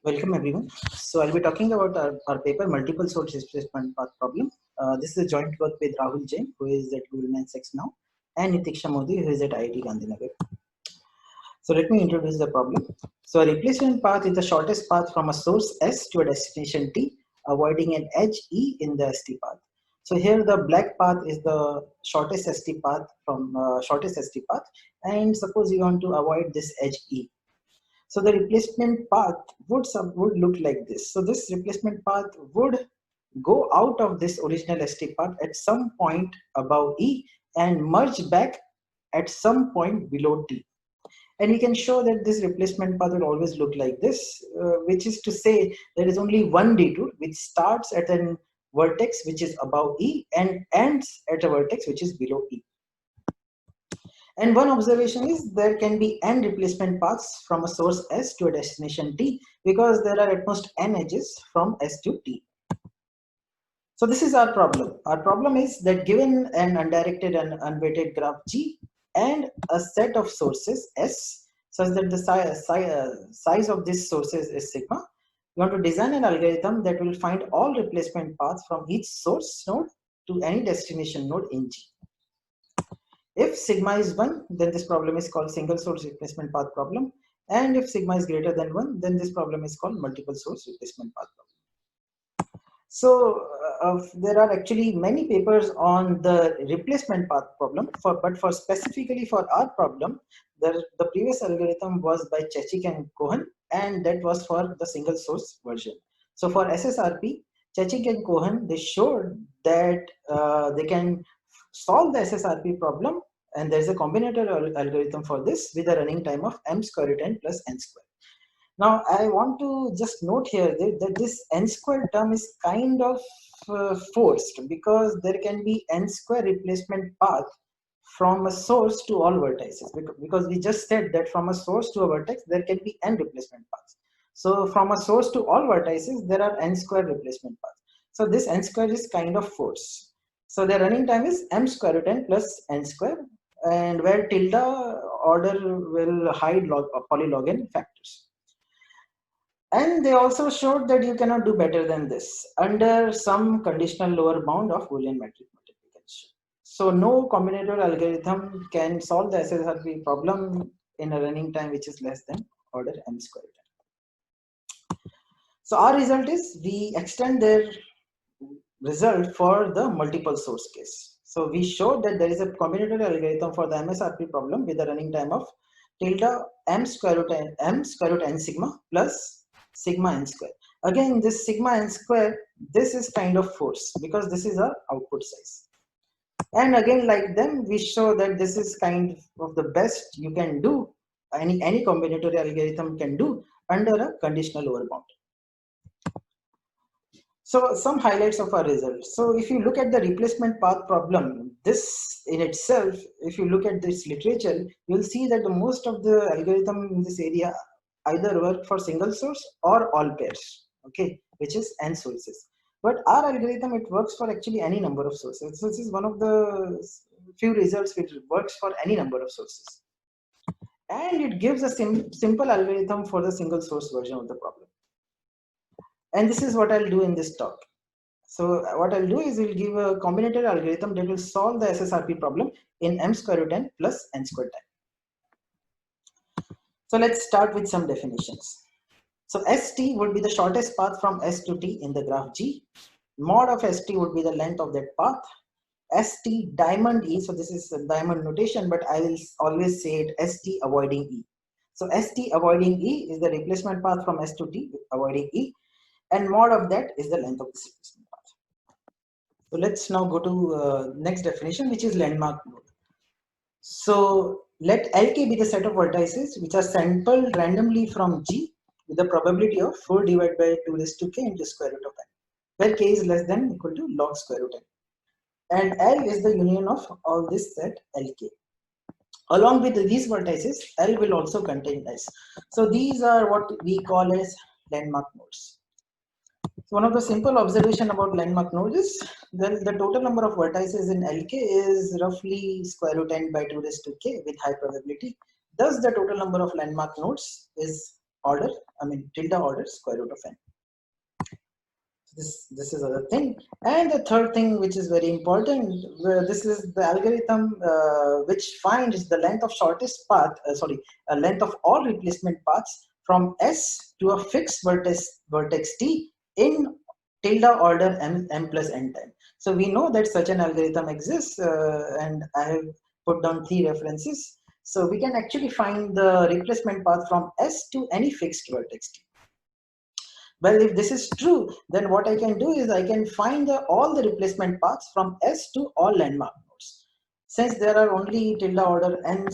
Welcome everyone. So I'll be talking about our paper multiple source displacement path problem. This is a joint work with Rahul Jain, who is at Goldman Sachs now, and Nitiksha Modi, who is at IIT Gandhinagar. So let me introduce the problem. So a replacement path is the shortest path from a source S to a destination T, avoiding an edge E in the ST path. So here the black path is the shortest ST path and suppose you want to avoid this edge E. So the replacement path would look like this. So this replacement path would go out of this original ST path at some point above E and merge back at some point below T. And we can show that this replacement path will always look like this, which is to say there is only one detour which starts at a vertex which is above E and ends at a vertex which is below E. And one observation is there can be n replacement paths from a source S to a destination T because there are at most n edges from S to T. So this is our problem. Our problem is that given an undirected and unweighted graph G and a set of sources S such that the size of these sources is sigma, you want to design an algorithm that will find all replacement paths from each source node to any destination node in G. If sigma is 1, then this problem is called single source replacement path problem. And if sigma is greater than 1, then this problem is called multiple source replacement path problem. So there are actually many papers on the replacement path problem, but specifically for our problem, the previous algorithm was by Chechik and Cohen, and that was for the single source version. So for SSRP, Chechik and Cohen, they showed that they can solve the SSRP problem, and there's a combinatorial algorithm for this with a running time of m square root n plus n square. Now I want to just note here that this n square term is kind of forced because there can be n square replacement path from a source to all vertices, because we just said that from a source to a vertex there can be n replacement paths. So from a source to all vertices there are n square replacement paths. So this n square is kind of forced. So the running time is m square root n plus n square, and where tilde order will hide polylog n factors. And they also showed that you cannot do better than this under some conditional lower bound of Boolean metric multiplication. So no combinatorial algorithm can solve the SSRP problem in a running time which is less than order m square root n. So our result is we extend their result for the multiple source case. So we showed that there is a combinatorial algorithm for the MSRP problem with a running time of tilde m square root n sigma plus sigma n square. Again, this sigma n square, this is kind of force because this is our output size. And again, like them, we show that this is kind of the best you can do, any combinatorial algorithm can do under a conditional lower bound. So some highlights of our results. So if you look at the replacement path problem, this in itself, if you look at this literature, you'll see that the most of the algorithm in this area either work for single source or all pairs, okay, which is n sources. But our algorithm, it works for actually any number of sources. So this is one of the few results which works for any number of sources. And it gives a simple algorithm for the single source version of the problem. And this is what I'll do in this talk. So what I'll do is we'll give a combinatorial algorithm that will solve the SSRP problem in m square root n plus n square time. So let's start with some definitions. So ST would be the shortest path from S to T in the graph G. Mod of ST would be the length of that path. ST diamond E, so this is a diamond notation, but I will always say it ST avoiding E. So ST avoiding E is the replacement path from S to T avoiding E, and mod of that is the length of this replacement path. So let's now go to next definition, which is landmark node. So let Lk be the set of vertices which are sampled randomly from G with a probability of 4 divided by 2 raised to k into square root of n, where k is less than or equal to log square root n. And L is the union of all this set Lk. Along with these vertices, L will also contain S. So these are what we call as landmark nodes. So one of the simple observation about landmark nodes is then the total number of vertices in Lk is roughly square root n by 2 raised to k with high probability. Thus the total number of landmark nodes is order tilde order square root of n. This is other thing. And the third thing, which is very important, this is the algorithm which finds the length of shortest path, length of all replacement paths from S to a fixed vertex T in tilde order m plus n time. So we know that such an algorithm exists, and I have put down 3 references. So we can actually find the replacement path from S to any fixed vertex T. Well, if this is true, then what I can do is I can find all the replacement paths from S to all landmark nodes. Since there are only tilde order n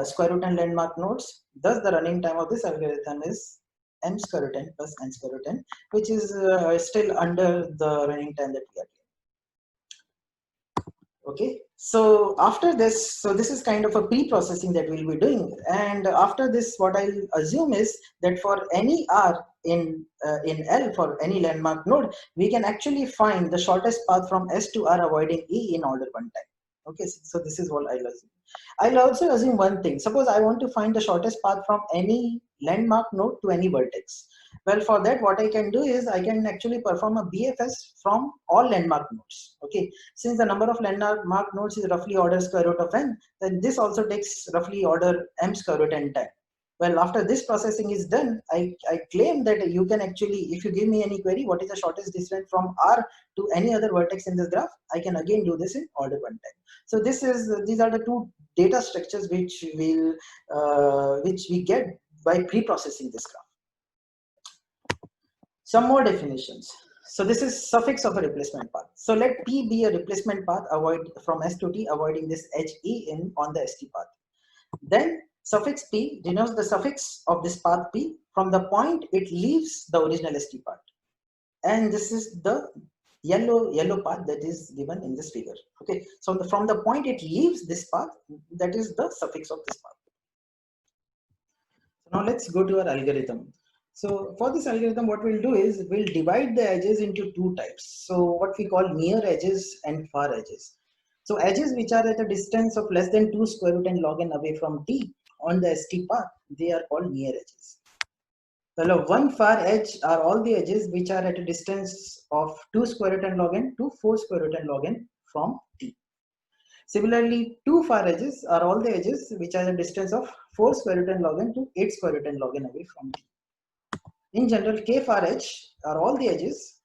square root n landmark nodes, thus the running time of this algorithm is m square root n plus n square root n, which is still under the running time that we are getting. Okay, so after this, so this is kind of a pre-processing that we'll be doing, and after this what I'll assume is that for any r in L, for any landmark node, we can actually find the shortest path from S to R avoiding E in order one time. Okay, so this is what I'll assume. I'll also assume one thing. Suppose I want to find the shortest path from any landmark node to any vertex. Well, for that, what I can do is I can actually perform a BFS from all landmark nodes. Okay, since the number of landmark nodes is roughly order square root of n, then this also takes roughly order m square root n time. Well, after this processing is done, I claim that you can actually, if you give me any query, what is the shortest distance from R to any other vertex in this graph, I can again do this in order one time. So these are the 2 data structures which we get by pre-processing this graph. Some more definitions. So this is suffix of a replacement path. So let P be a replacement path from S to T, avoiding this HE on the ST path. Then suffix P denotes the suffix of this path P from the point it leaves the original ST path. And this is the yellow path that is given in this figure. Okay, so from the point it leaves this path, that is the suffix of this path. So now let's go to our algorithm. So for this algorithm, what we'll do is we'll divide the edges into 2 types. So what we call near edges and far edges. So edges which are at a distance of less than 2 square root n log n away from T on the ST path, they are called near edges. Well, one far edge are all the edges which are at a distance of 2 square root n log n to 4 square root n log n from T. Similarly, 2 far edges are all the edges which are at a distance of 4 square root n log n to 8 square root n log n away from T. In general, k far edge are all the edges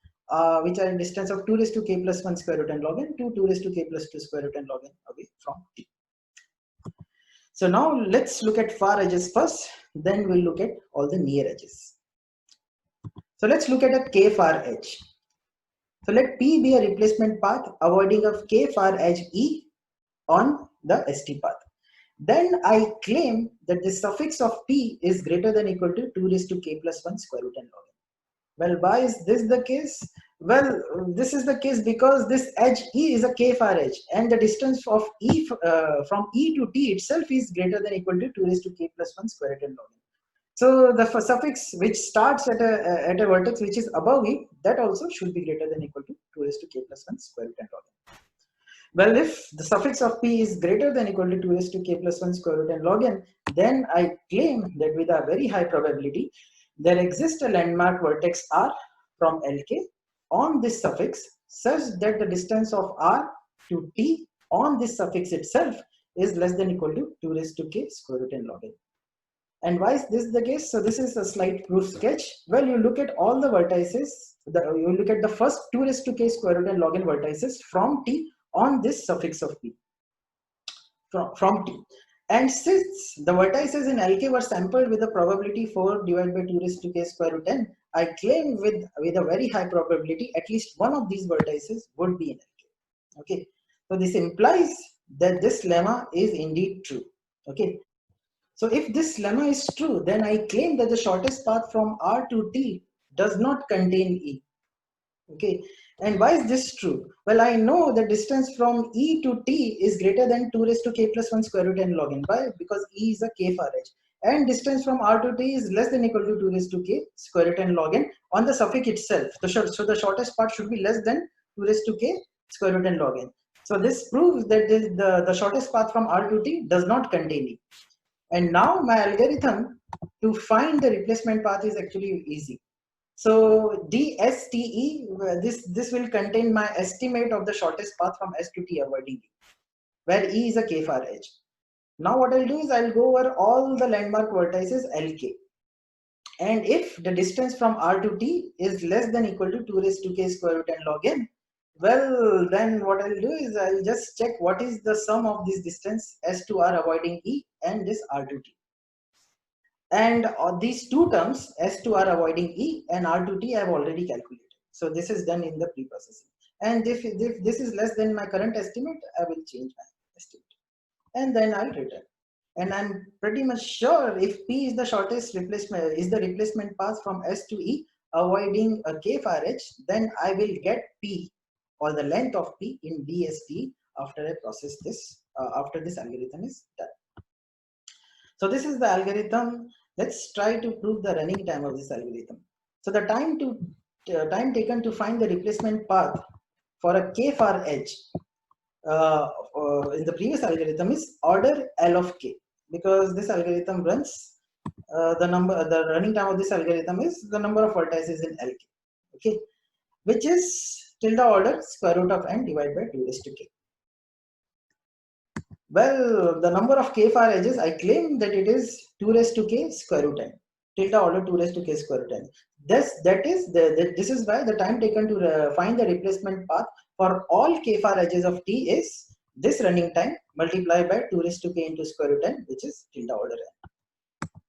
which are in distance of 2 raised to k plus 1 square root n log n to 2 raised to k plus 2 square root n log n away from T. So now let's look at far edges first, then we'll look at all the near edges. So let's look at a k far edge. So let P be a replacement path avoiding of k far edge E on the ST path. Then I claim that the suffix of P is greater than or equal to 2 raised to k plus 1 square root n log n. Well, why is this the case? Well, this is the case because this edge E is a k far edge, and the distance of E from E to T itself is greater than or equal to 2 raised to k plus 1 square root n log n. So the suffix which starts at a vertex which is above E, that also should be greater than or equal to 2 raised to k plus 1 square root n log n. Well, if the suffix of P is greater than or equal to 2 raised to k plus 1 square root n log n, then I claim that with a very high probability, there exists a landmark vertex R from LK on this suffix such that the distance of R to T on this suffix itself is less than or equal to 2 raised to k square root n log n. And why is this the case? So this is a slight proof sketch. Well, you look at all the vertices, you look at the first 2 raised to k square root n log n vertices from T on this suffix of P from T. And since the vertices in LK were sampled with a probability 4 divided by 2 raised to k square root n, I claim with a very high probability at least one of these vertices would be in LK. Okay, so this implies that this lemma is indeed true. Okay, so if this lemma is true, then I claim that the shortest path from R to T does not contain E. Okay, and why is this true? Well, I know the distance from E to T is greater than 2 raised to k plus 1 square root n log n. Why? Because E is a k far edge, and distance from R to T is less than or equal to 2 raised to k square root n log n on the suffix itself. So the shortest part should be less than 2 raised to k square root n log n. So this proves that the shortest path from R to T does not contain E. And now my algorithm to find the replacement path is actually easy. So DSTE, this will contain my estimate of the shortest path from S to T avoiding E, where E is a k-far edge. Now what I'll do is I'll go over all the landmark vertices LK. And if the distance from R to T is less than equal to 2 raised to k square root n log n, well, then what I'll do is I'll just check what is the sum of this distance S to R avoiding E and this R to T. And these two terms, S to R avoiding E and R to T, I have already calculated. So this is done in the pre-processing. And if this is less than my current estimate, I will change my estimate. And then I'll return. And I'm pretty much sure if P is the shortest replacement, is the replacement path from S to E, avoiding a k-far edge, then I will get P, or the length of P, in DST after I process this, after this algorithm is done. So this is the algorithm. Let's try to prove the running time of this algorithm. So the time taken to find the replacement path for a k-far edge in the previous algorithm is order L of k, because this algorithm runs the running time of this algorithm is the number of vertices in LK, okay, which is tilde order square root of n divided by 2 raised to k. Well, the number of k-far edges, I claim that it is 2 raised to k square root n, tilde order 2 raised to k square root n. This is why the time taken to find the replacement path for all k-far edges of T is this running time multiplied by 2 raised to k into square root n, which is tilde order n.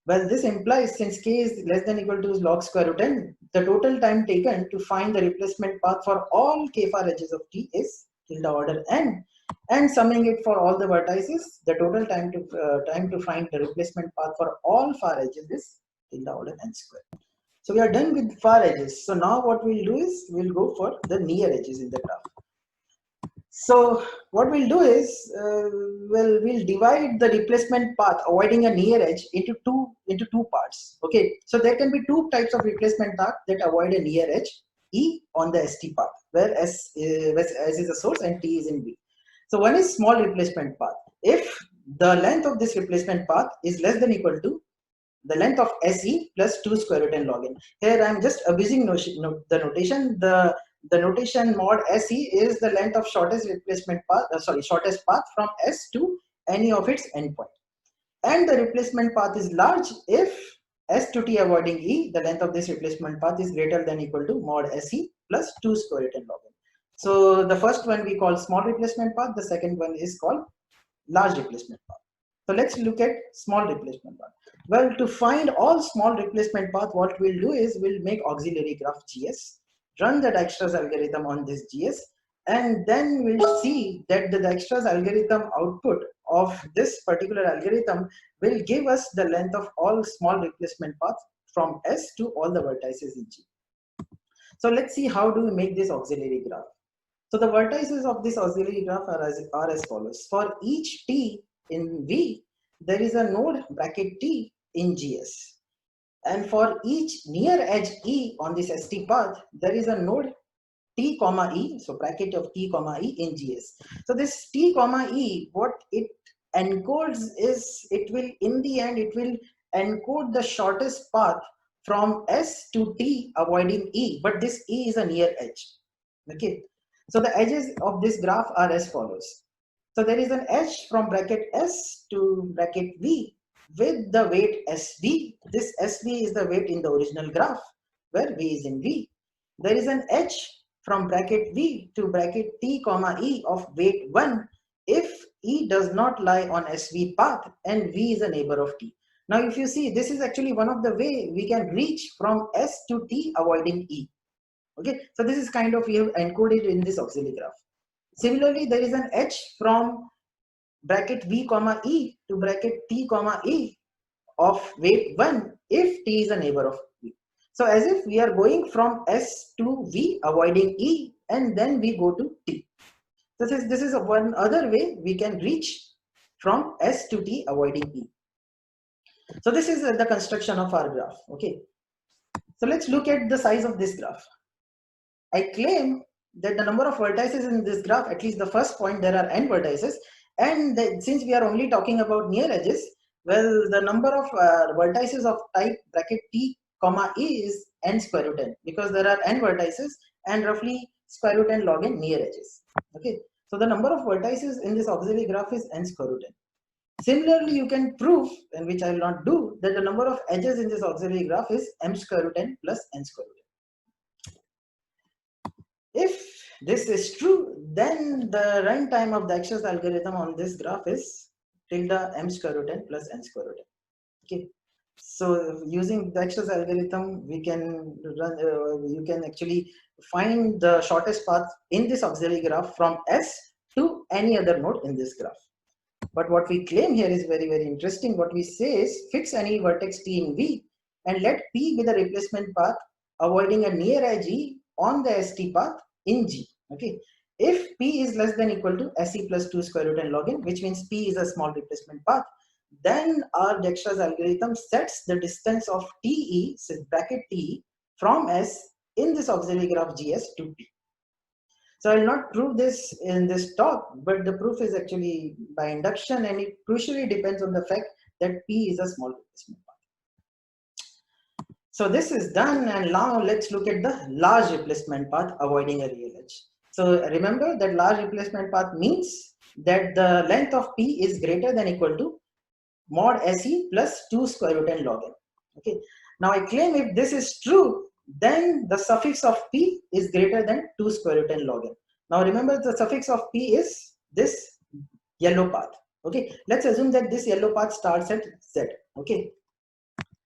Well, this implies since k is less than equal to log square root n, the total time taken to find the replacement path for all k-far edges of T is tilde order n. And summing it for all the vertices, the total time to find the replacement path for all far edges is tilde order n square. So we are done with far edges. So now what we'll do is we'll go for the near edges in the graph. So what we'll do is we'll divide the replacement path avoiding a near edge into two parts. Okay, so there can be two types of replacement path that avoid a near edge: E on the ST path, where S is the source and T is in B. So one is small replacement path. If the length of this replacement path is less than equal to the length of SE plus 2 square root n log n. Here I am just abusing the notation. The notation mod SE is the length of shortest replacement path, shortest path from S to any of its endpoint. And the replacement path is large if S to T avoiding E, the length of this replacement path is greater than equal to mod SE plus 2 square root n log n. So the first one we call small replacement path, the second one is called large replacement path. So let's look at small replacement path. Well, to find all small replacement path, what we'll do is we'll make auxiliary graph GS, run the Dijkstra's algorithm on this GS, and then we'll see that the Dijkstra's algorithm output of this particular algorithm will give us the length of all small replacement paths from S to all the vertices in G. So let's see how do we make this auxiliary graph. So the vertices of this auxiliary graph are as follows. For each T in V, there is a node bracket T in GS. And for each near edge E on this ST path, there is a node T comma E, so bracket of T comma E in GS. So this T comma E, what it encodes is, it will, in the end, it will encode the shortest path from S to T avoiding E, but this E is a near edge. Okay. So the edges of this graph are as follows. So there is an edge from bracket S to bracket V with the weight SV. This SV is the weight in the original graph where V is in V. There is an edge from bracket V to bracket T comma E of weight 1 if E does not lie on SV path and V is a neighbor of T. Now if you see, this is actually one of the way we can reach from S to T avoiding E. Okay, so this is kind of, we have encoded in this auxiliary graph. Similarly, there is an edge from bracket V comma E to bracket T comma E of weight 1 if T is a neighbor of V. So as if we are going from S to V avoiding E and then we go to T. This is one other way we can reach from S to T avoiding E. So this is the construction of our graph. Okay, so let's look at the size of this graph. I claim that the number of vertices in this graph, at least the first point, there are n vertices, and since we are only talking about near edges, Well, the number of vertices of type bracket t comma e is n square root n, because there are n vertices and roughly square root n log n near edges. Okay, so the number of vertices in this auxiliary graph is n square root n. Similarly, you can prove, and which I will not do, that the number of edges in this auxiliary graph is m square root n plus n square root n. If this is true, then the runtime of the Dijkstra's algorithm on this graph is tilde m square root n plus n square root n. Okay, so using the Dijkstra's algorithm, we can run. You can actually find the shortest path in this auxiliary graph from S to any other node in this graph. But what we claim here is very, very interesting. What we say is fix any vertex T in V and let P be the replacement path, avoiding a near edge E on the ST path in G. Okay. If P is less than equal to SE plus 2 square root n log n, which means P is a small replacement path, then our Dijkstra's algorithm sets the distance of TE, so bracket TE, from S in this auxiliary graph GS to P. So I will not prove this in this talk, but the proof is actually by induction, and it crucially depends on the fact that P is a small replacement path. So this is done, and now let's look at the large replacement path avoiding a real edge. So remember that large replacement path means that the length of P is greater than equal to mod SE plus 2 square root n log n. Okay. Now I claim if this is true, then the suffix of P is greater than 2 square root n log n. Now remember, the suffix of P is this yellow path. Okay. Let's assume that this yellow path starts at Z. Okay.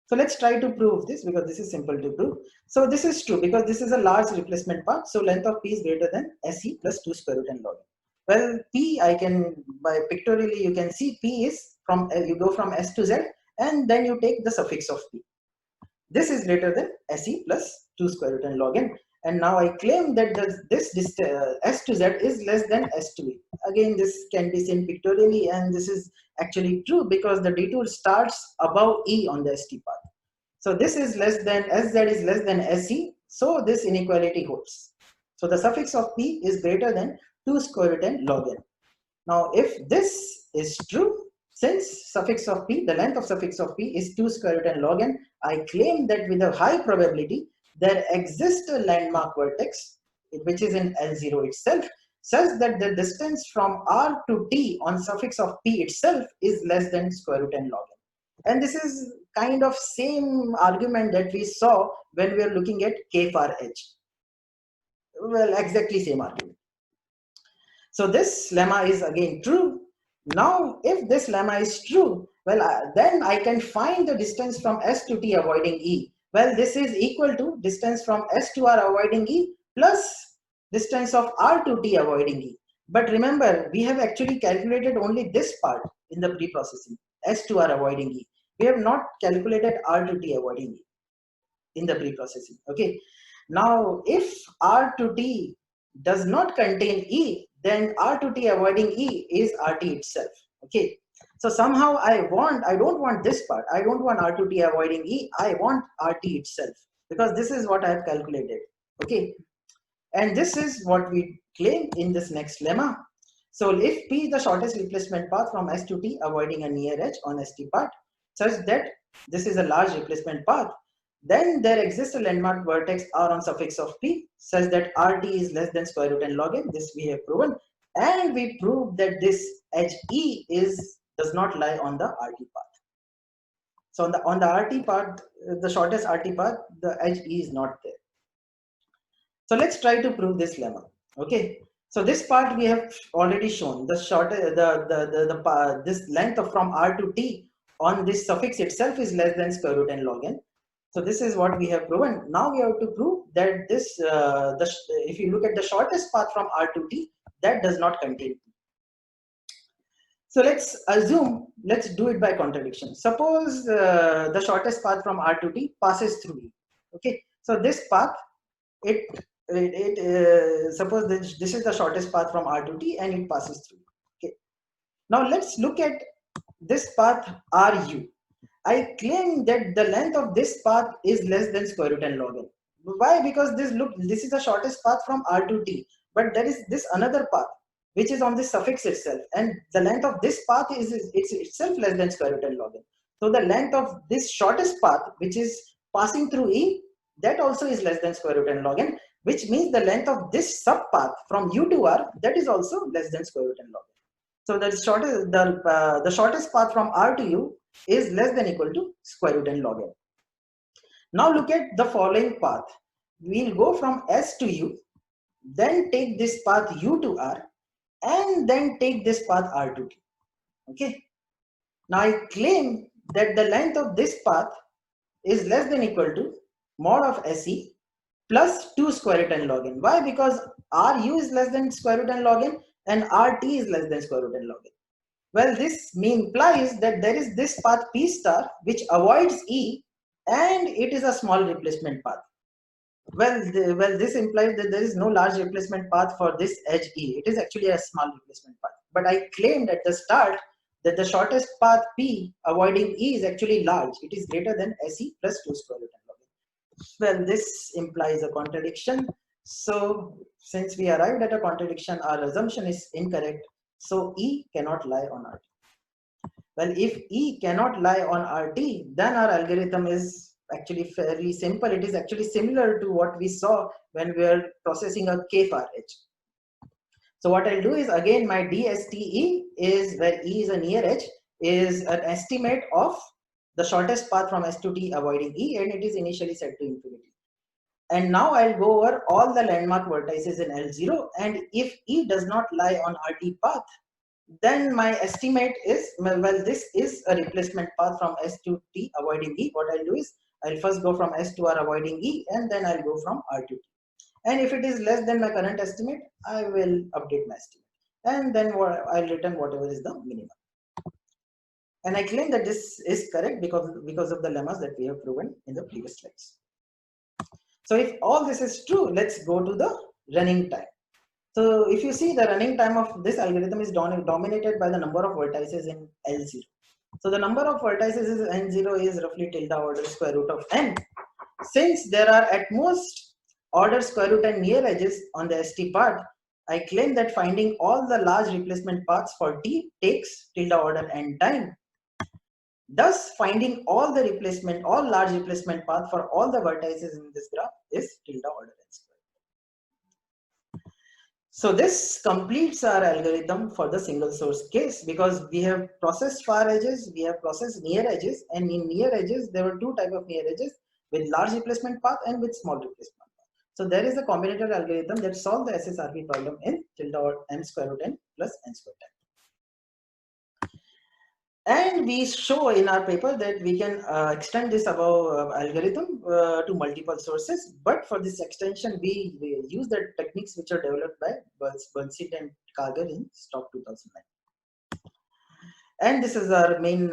So let's try to prove this, because this is simple to prove. So this is true because this is a large replacement path. So length of P is greater than SE plus 2 square root n log n. Well, P, I can, by pictorially, you can see P is from, you go from S to Z, and then you take the suffix of P. This is greater than SE plus 2 square root n log n. And now I claim that this S to Z is less than S to E. Again, this can be seen pictorially, and this is actually true because the detour starts above E on the ST path. So this is less than, SZ is less than SE, so this inequality holds. So the suffix of P is greater than 2 square root n log n. Now if this is true, since suffix of P, the length of suffix of P is 2 square root n log n, I claim that with a high probability there exists a landmark vertex which is in L0 itself, such that the distance from R to T on suffix of P itself is less than square root n log n. And this is kind of same argument that we saw when we were looking at K far H. Well, exactly same argument. So this lemma is again true. Now, if this lemma is true, well, then I can find the distance from S to T avoiding E. Well, this is equal to distance from S to R avoiding E plus distance of R to T avoiding E. But remember, we have actually calculated only this part in the pre-processing, S to R avoiding E. We have not calculated R to T avoiding E in the pre-processing. Okay. Now, if R to T does not contain E, then R to T avoiding E is RT itself. Okay. So somehow I don't want this part. I don't want R to T avoiding E. I want RT itself, because this is what I have calculated. Okay. And this is what we claim in this next lemma. So if P is the shortest replacement path from S to T avoiding a near edge on ST part, such that this is a large replacement path, then there exists a landmark vertex R on suffix of P such that RT is less than square root n log n. This we have proven, and we proved that this edge E does not lie on the RT path. So on the RT part, the shortest RT path, the edge E is not there. So let's try to prove this lemma. Okay. So this part we have already shown. The shorter this length of from R to T on this suffix itself is less than square root n log n. So this is what we have proven. Now we have to prove that this if you look at the shortest path from R to T, that does not contain P. So let's assume, let's do it by contradiction. Suppose the shortest path from R to T passes through E. Okay. So this path, suppose this is the shortest path from R to T and it passes through. Okay. Now let's look at this path RU. I claim that the length of this path is less than square root n log n. Why? Because this is the shortest path from R to T, but there is this another path which is on the suffix itself, and the length of this path is it's itself less than square root n log n. So the length of this shortest path, which is passing through E, that also is less than square root n log n, which means the length of this subpath from U to R, that is also less than square root n log n. So the shortest path from R to U is less than equal to square root n log n. Now look at the following path. We'll go from S to U, then take this path U to R, and then take this path R to T. Okay. Now I claim that the length of this path is less than equal to mod of SE plus 2 square root n log n. Why? Because RU is less than square root n log n and RT is less than square root n log n. Well, this implies that there is this path P star which avoids E and it is a small replacement path. Well, this implies that there is no large replacement path for this edge E. It is actually a small replacement path. But I claimed at the start that the shortest path P avoiding E is actually large. It is greater than SE plus 2 square root n log n. Well, this implies a contradiction. So since we arrived at a contradiction, our assumption is incorrect. So E cannot lie on RT. Well, if E cannot lie on RT, then our algorithm is actually fairly simple. It is actually similar to what we saw when we were processing a K-far edge. So what I'll do is, again, my DSTE is where E is a near edge, is an estimate of the shortest path from S to T avoiding E, and it is initially set to infinity. And now I'll go over all the landmark vertices in L0, and if E does not lie on RT path, then my estimate is, well, this is a replacement path from S to T avoiding E. What I'll do is, I'll first go from S to R avoiding E, and then I'll go from R to T. And if it is less than my current estimate, I will update my estimate. And then I'll return whatever is the minimum. And I claim that this is correct because of the lemmas that we have proven in the previous slides. So if all this is true, let's go to the running time. So if you see, the running time of this algorithm is dominated by the number of vertices in L0. So the number of vertices in N0 is roughly tilde order square root of n. Since there are at most order square root n near edges on the ST part, I claim that finding all the large replacement paths for T takes tilde order n time. Thus, finding all large replacement path for all the vertices in this graph is tilde order n square. So this completes our algorithm for the single source case, because we have processed far edges, we have processed near edges, and in near edges there were two types of near edges, with large replacement path and with small replacement path. So there is a combinatorial algorithm that solves the SSRP problem in tilde order n square root n plus n square time. And we show in our paper that we can extend this above algorithm to multiple sources. But for this extension, we use the techniques which are developed by Bernstein and Karger in Stock 2009. And this is our main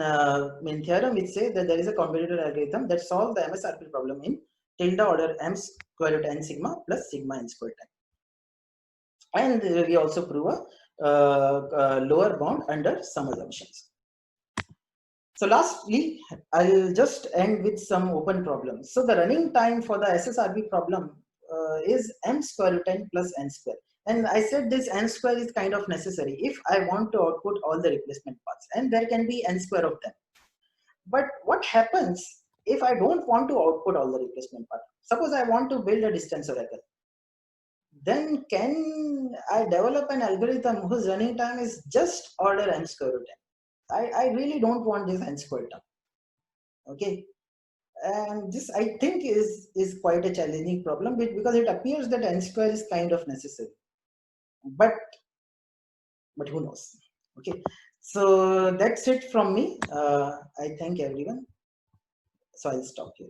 theorem, which says that there is a combinatorial algorithm that solves the MSRP problem in tilde order m square root n sigma plus sigma n square time. And we also prove a lower bound under some assumptions. So lastly, I'll just end with some open problems. So the running time for the SSRP problem is m square root n plus n square. And I said this n square is kind of necessary if I want to output all the replacement paths, and there can be n square of them. But what happens if I don't want to output all the replacement paths? Suppose I want to build a distance oracle. Then can I develop an algorithm whose running time is just order m square root n? I really don't want this n square term. Okay, and this I think is quite a challenging problem, because it appears that n square is kind of necessary, but who knows. Okay, so that's it from me. I thank everyone. So I'll stop here.